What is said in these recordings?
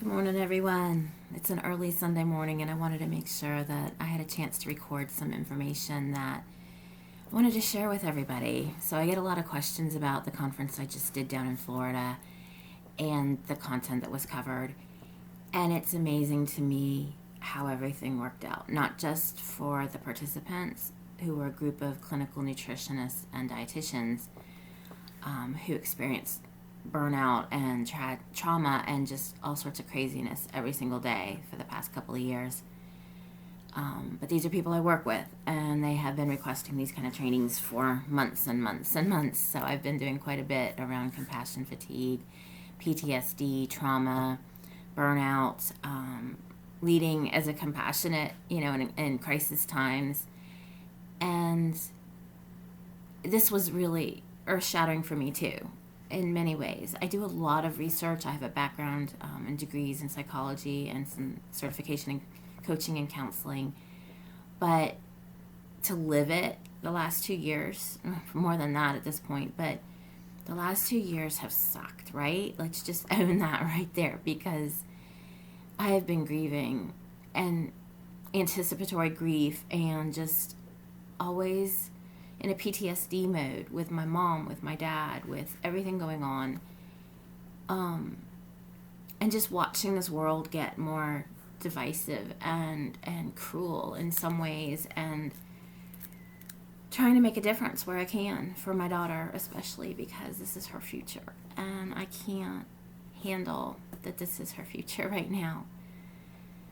Good morning, everyone. It's an early Sunday morning, and I wanted to make sure that I had a chance to record some information that I wanted to share with everybody. So I get a lot of questions about the conference I just did down in Florida and the content that was covered. And it's amazing to me how everything worked out, not just for the participants, who were a group of clinical nutritionists and dietitians who experienced burnout and trauma and just all sorts of craziness every single day for the past couple of years. But these are people I work with, and they have been requesting these kind of trainings for months and months and months. So I've been doing quite a bit around compassion fatigue, PTSD, trauma, burnout, leading as a compassionate, in crisis times. And this was really earth-shattering for me too, in many ways. I do a lot of research. I have a background and degrees in psychology and some certification in coaching and counseling. But to live it the last 2 years, more than that at this point, but the last 2 years have sucked, right? Let's just own that right there, because I have been grieving and anticipatory grief and just always in a PTSD mode with my mom, with my dad, with everything going on. And just watching this world get more divisive and cruel in some ways, and trying to make a difference where I can for my daughter, especially because this is her future. And I can't handle that this is her future right now.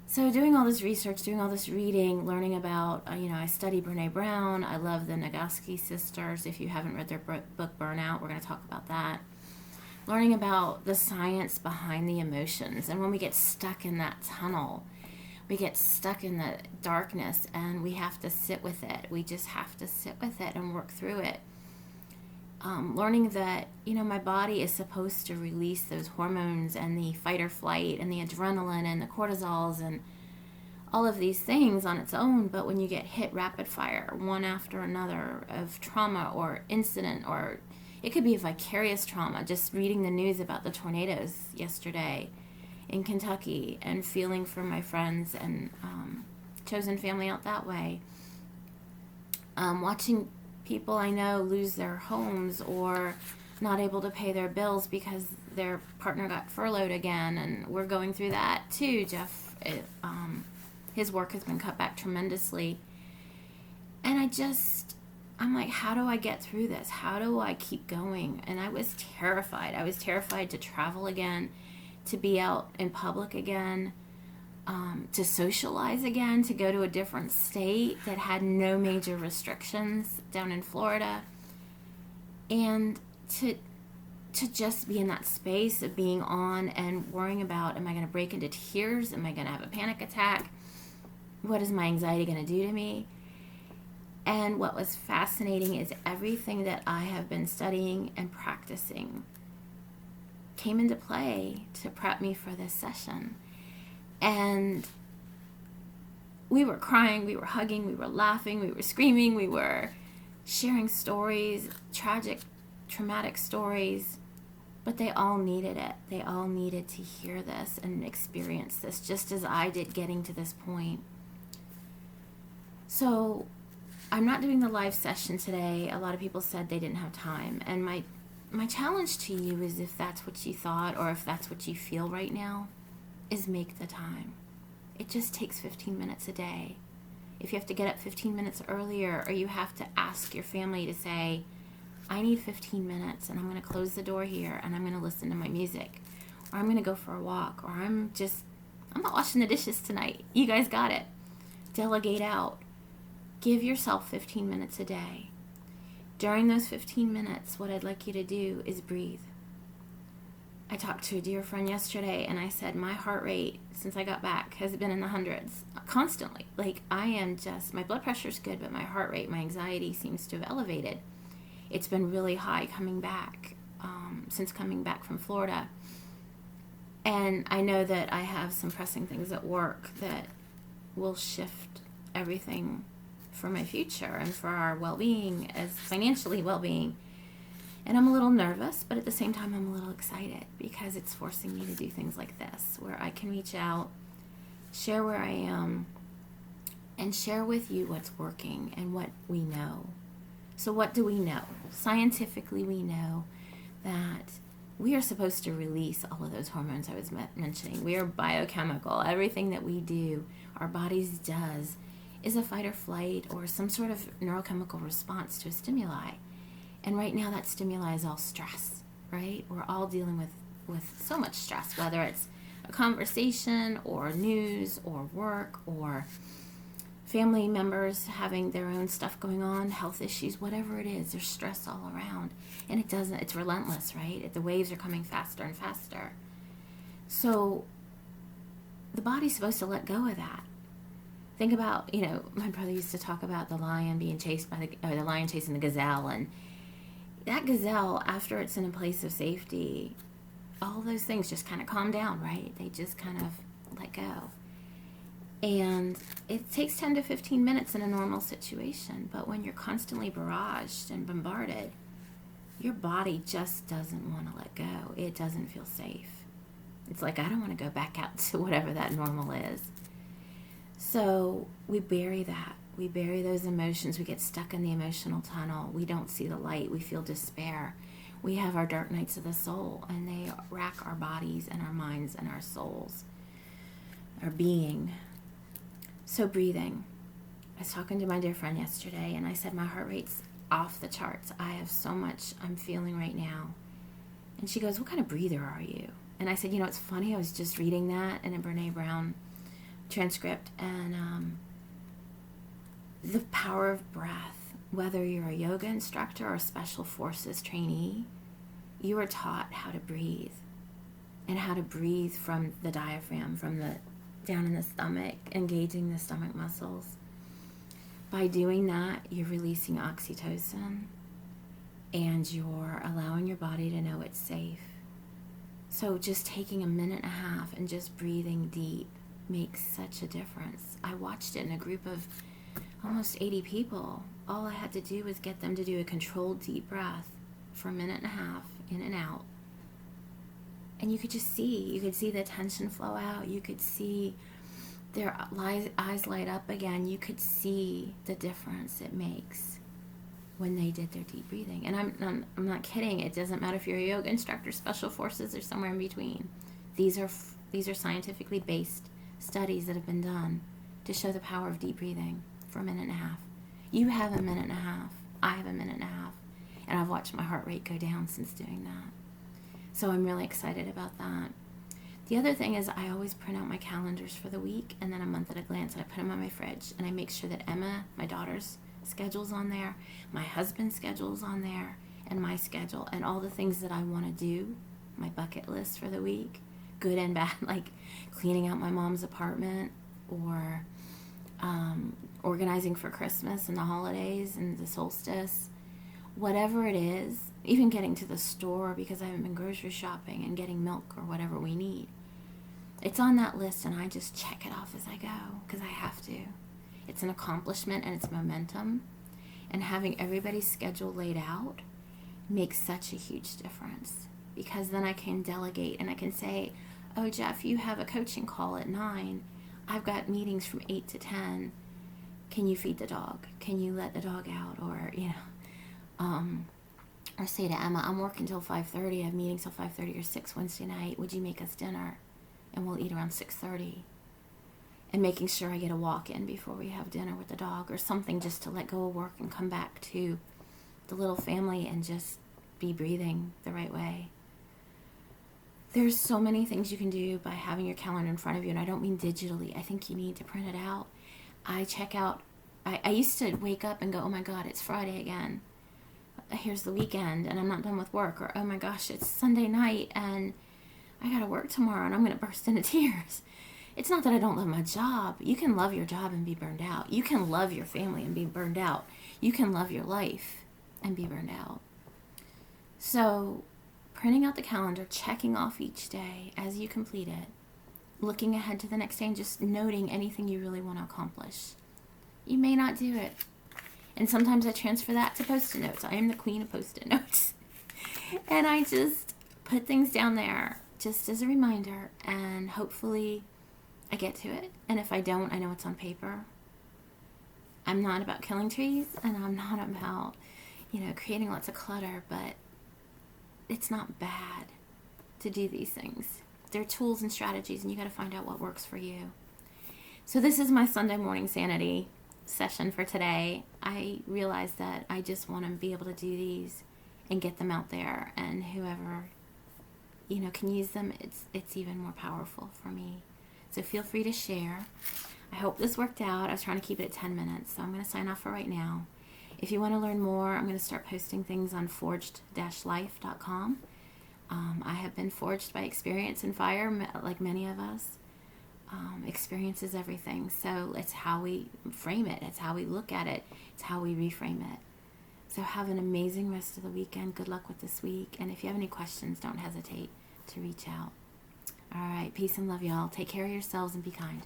So doing all this research, doing all this reading, learning about, I study Brene Brown. I love the Nagoski sisters. If you haven't read their book, Burnout, we're going to talk about that. Learning about the science behind the emotions. And when we get stuck in that tunnel, we get stuck in the darkness, and we have to sit with it. We just have to sit with it and work through it. Learning that, my body is supposed to release those hormones and the fight or flight and the adrenaline and the cortisols and all of these things on its own. But when you get hit rapid fire, one after another, of trauma or incident, or it could be vicarious trauma, just reading the news about the tornadoes yesterday in Kentucky and feeling for my friends and chosen family out that way. Watching people I know lose their homes or not able to pay their bills because their partner got furloughed again, and we're going through that too. Jeff, his work has been cut back tremendously, and I'm like, how do I get through this? How do I keep going? And I was terrified. I was terrified to travel again, to be out in public again, to socialize again, to go to a different state that had no major restrictions down in Florida, and to just be in that space of being on and worrying about, am I going to break into tears? Am I going to have a panic attack? What is my anxiety going to do to me? And what was fascinating is everything that I have been studying and practicing came into play to prep me for this session. And we were crying, we were hugging, we were laughing, we were screaming, we were sharing stories, tragic, traumatic stories, but they all needed it. They all needed to hear this and experience this, just as I did getting to this point. So I'm not doing the live session today. A lot of people said they didn't have time. And my challenge to you is, if that's what you thought or if that's what you feel right now, is make the time. It just takes 15 minutes a day. If you have to get up 15 minutes earlier, or you have to ask your family to say, I need 15 minutes and I'm going to close the door here and I'm going to listen to my music, or I'm going to go for a walk, or I'm not washing the dishes tonight. You guys got it. Delegate out. Give yourself 15 minutes a day. During those 15 minutes, what I'd like you to do is breathe. I talked to a dear friend yesterday, and I said, my heart rate since I got back has been in the hundreds constantly. Like, my blood pressure's good, but my heart rate, my anxiety seems to have elevated. It's been really high coming back, since coming back from Florida. And I know that I have some pressing things at work that will shift everything for my future and for our well-being, as financially well-being. And I'm a little nervous, but at the same time, I'm a little excited because it's forcing me to do things like this, where I can reach out, share where I am, and share with you what's working and what we know. So what do we know? Scientifically, we know that we are supposed to release all of those hormones I was mentioning. We are biochemical. Everything that we do, our bodies does, is a fight or flight or some sort of neurochemical response to a stimuli. And right now that stimuli is all stress, right? We're all dealing with so much stress, whether it's a conversation or news or work or family members having their own stuff going on, health issues, whatever it is, there's stress all around. And it's relentless, right? The waves are coming faster and faster. So the body's supposed to let go of that. Think about, my brother used to talk about the lion being chased the lion chasing the gazelle, and that gazelle, after it's in a place of safety, all those things just kind of calm down, right? They just kind of let go. And it takes 10 to 15 minutes in a normal situation, but when you're constantly barraged and bombarded, your body just doesn't want to let go. It doesn't feel safe. It's like, I don't want to go back out to whatever that normal is. So we bury that. We bury those emotions. We get stuck in the emotional tunnel. We don't see the light. We feel despair. We have our dark nights of the soul, and they rack our bodies and our minds and our souls, our being. So breathing. I was talking to my dear friend yesterday, and I said, my heart rate's off the charts. I have so much I'm feeling right now. And she goes, what kind of breather are you? And I said, it's funny. I was just reading that in a Brene Brown transcript, and the power of breath. Whether you're a yoga instructor or a special forces trainee, you are taught how to breathe, and how to breathe from the diaphragm, from the down in the stomach, engaging the stomach muscles. By doing that, you're releasing oxytocin, and you're allowing your body to know it's safe. So just taking a minute and a half and just breathing deep makes such a difference. I watched it in a group of almost 80 people. All I had to do was get them to do a controlled deep breath for a minute and a half, in and out. And you could see the tension flow out. You could see their eyes light up again. You could see the difference it makes when they did their deep breathing. And I'm not kidding. It doesn't matter if you're a yoga instructor, special forces, or somewhere in between. These are scientifically based studies that have been done to show the power of deep breathing for a minute and a half. You have a minute and a half. I have a minute and a half. And I've watched my heart rate go down since doing that. So I'm really excited about that. The other thing is I always print out my calendars for the week, and then a month at a glance, and I put them on my fridge, and I make sure that Emma, my daughter's schedule's on there, my husband's schedule's on there, and my schedule, and all the things that I want to do, my bucket list for the week, good and bad, like cleaning out my mom's apartment, or organizing for Christmas and the holidays and the solstice, whatever it is, even getting to the store because I haven't been grocery shopping and getting milk or whatever we need. It's on that list, and I just check it off as I go because I have to. It's an accomplishment, and it's momentum. And having everybody's schedule laid out makes such a huge difference, because then I can delegate and I can say, oh, Jeff, you have a coaching call at 9. I've got meetings from 8 to 10. Can you feed the dog? Can you let the dog out? Or, or say to Emma, I'm working till 5:30. I have meetings till 5:30 or 6 Wednesday night. Would you make us dinner? And we'll eat around 6:30. And making sure I get a walk in before we have dinner with the dog, or something, just to let go of work and come back to the little family and just be breathing the right way. There's so many things you can do by having your calendar in front of you, and I don't mean digitally. I think you need to print it out. I used to wake up and go, oh my God, it's Friday again. Here's the weekend and I'm not done with work. Or, oh my gosh, it's Sunday night and I gotta work tomorrow and I'm gonna burst into tears. It's not that I don't love my job. You can love your job and be burned out. You can love your family and be burned out. You can love your life and be burned out. So printing out the calendar, checking off each day as you complete it, looking ahead to the next day and just noting anything you really want to accomplish. You may not do it. And sometimes I transfer that to Post-it notes. I am the queen of Post-it notes. And I just put things down there just as a reminder, and hopefully I get to it. And if I don't, I know it's on paper. I'm not about killing trees, and I'm not about, creating lots of clutter, but it's not bad to do these things. They're tools and strategies, and you got to find out what works for you. So this is my Sunday morning sanity session for today. I realized that I just want to be able to do these and get them out there, and whoever can use them, it's even more powerful for me. So feel free to share. I hope this worked out. I was trying to keep it at 10 minutes, so I'm going to sign off for right now. If you want to learn more, I'm going to start posting things on forged-life.com. I have been forged by experience and fire, like many of us. Experience is everything. So it's how we frame it. It's how we look at it. It's how we reframe it. So have an amazing rest of the weekend. Good luck with this week. And if you have any questions, don't hesitate to reach out. All right. Peace and love, y'all. Take care of yourselves and be kind.